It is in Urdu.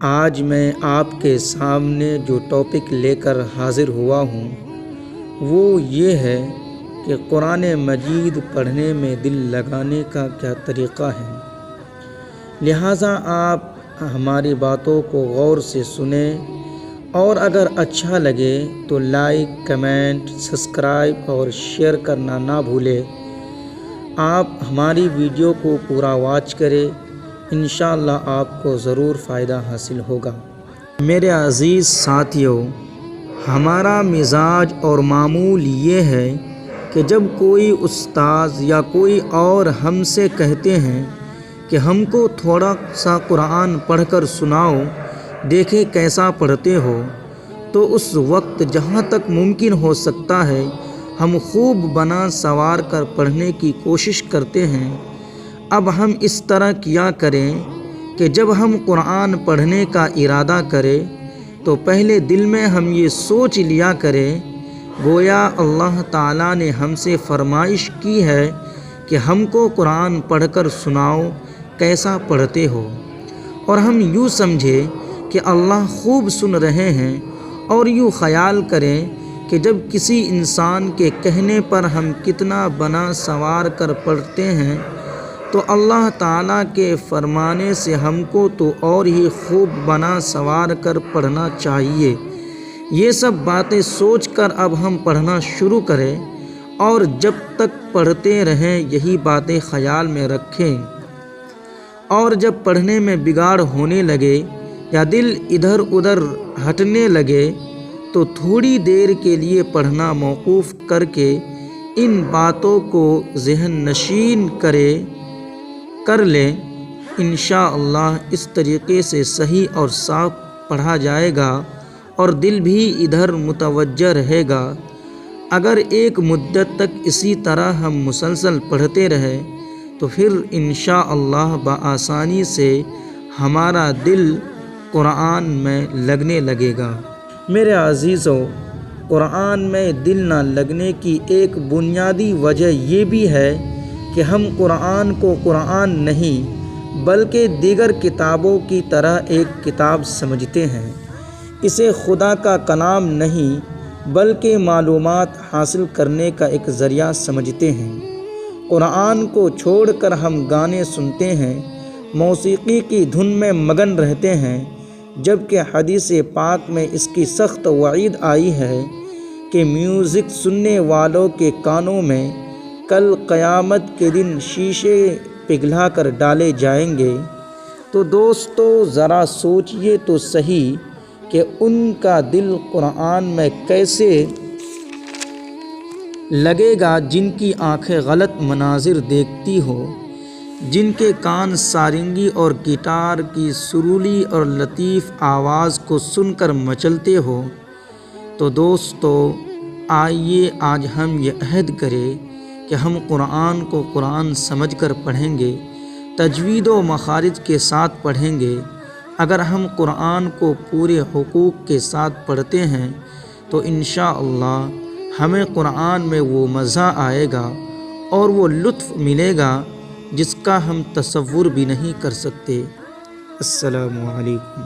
آج میں آپ کے سامنے جو ٹاپک لے کر حاضر ہوا ہوں وہ یہ ہے کہ قرآن مجید پڑھنے میں دل لگانے کا کیا طریقہ ہے۔ لہٰذا آپ ہماری باتوں کو غور سے سنیں اور اگر اچھا لگے تو لائک، کمنٹ، سبسکرائب اور شیئر کرنا نہ بھولیں۔ آپ ہماری ویڈیو کو پورا واچ کریں، انشاءاللہ آپ کو ضرور فائدہ حاصل ہوگا۔ میرے عزیز ساتھیو، ہمارا مزاج اور معمول یہ ہے کہ جب کوئی استاذ یا کوئی اور ہم سے کہتے ہیں کہ ہم کو تھوڑا سا قرآن پڑھ کر سناؤ، دیکھیں کیسا پڑھتے ہو، تو اس وقت جہاں تک ممکن ہو سکتا ہے ہم خوب بنا سوار کر پڑھنے کی کوشش کرتے ہیں۔ اب ہم اس طرح کیا کریں کہ جب ہم قرآن پڑھنے کا ارادہ کریں تو پہلے دل میں ہم یہ سوچ لیا کریں گویا اللہ تعالیٰ نے ہم سے فرمائش کی ہے کہ ہم کو قرآن پڑھ کر سناؤ، کیسا پڑھتے ہو، اور ہم یوں سمجھیں کہ اللہ خوب سن رہے ہیں، اور یوں خیال کریں کہ جب کسی انسان کے کہنے پر ہم کتنا بنا سوار کر پڑھتے ہیں تو اللہ تعالیٰ کے فرمانے سے ہم کو تو اور ہی خوب بنا سوار کر پڑھنا چاہیے۔ یہ سب باتیں سوچ کر اب ہم پڑھنا شروع کریں، اور جب تک پڑھتے رہیں یہی باتیں خیال میں رکھیں، اور جب پڑھنے میں بگاڑ ہونے لگے یا دل ادھر ادھر ہٹنے لگے تو تھوڑی دیر کے لیے پڑھنا موقوف کر کے ان باتوں کو ذہن نشین کر لیں۔ انشاءاللہ اس طریقے سے صحیح اور صاف پڑھا جائے گا اور دل بھی ادھر متوجہ رہے گا۔ اگر ایک مدت تک اسی طرح ہم مسلسل پڑھتے رہے تو پھر انشاءاللہ بآسانی سے ہمارا دل قرآن میں لگنے لگے گا۔ میرے عزیزو، قرآن میں دل نہ لگنے کی ایک بنیادی وجہ یہ بھی ہے کہ ہم قرآن کو قرآن نہیں بلکہ دیگر کتابوں کی طرح ایک کتاب سمجھتے ہیں۔ اسے خدا کا کلام نہیں بلکہ معلومات حاصل کرنے کا ایک ذریعہ سمجھتے ہیں۔ قرآن کو چھوڑ کر ہم گانے سنتے ہیں، موسیقی کی دھن میں مگن رہتے ہیں، جبکہ حدیث پاک میں اس کی سخت وعید آئی ہے کہ میوزک سننے والوں کے کانوں میں کل قیامت کے دن شیشے پگھلا کر ڈالے جائیں گے۔ تو دوستو ذرا سوچئے تو صحیح کہ ان کا دل قرآن میں کیسے لگے گا جن کی آنکھیں غلط مناظر دیکھتی ہو، جن کے کان سارنگی اور گٹار کی سریلی اور لطیف آواز کو سن کر مچلتے ہو۔ تو دوستو آئیے آج ہم یہ عہد کریں کہ ہم قرآن کو قرآن سمجھ کر پڑھیں گے، تجوید و مخارج کے ساتھ پڑھیں گے۔ اگر ہم قرآن کو پورے حقوق کے ساتھ پڑھتے ہیں تو انشاءاللہ ہمیں قرآن میں وہ مزہ آئے گا اور وہ لطف ملے گا جس کا ہم تصور بھی نہیں کر سکتے۔ السلام علیکم۔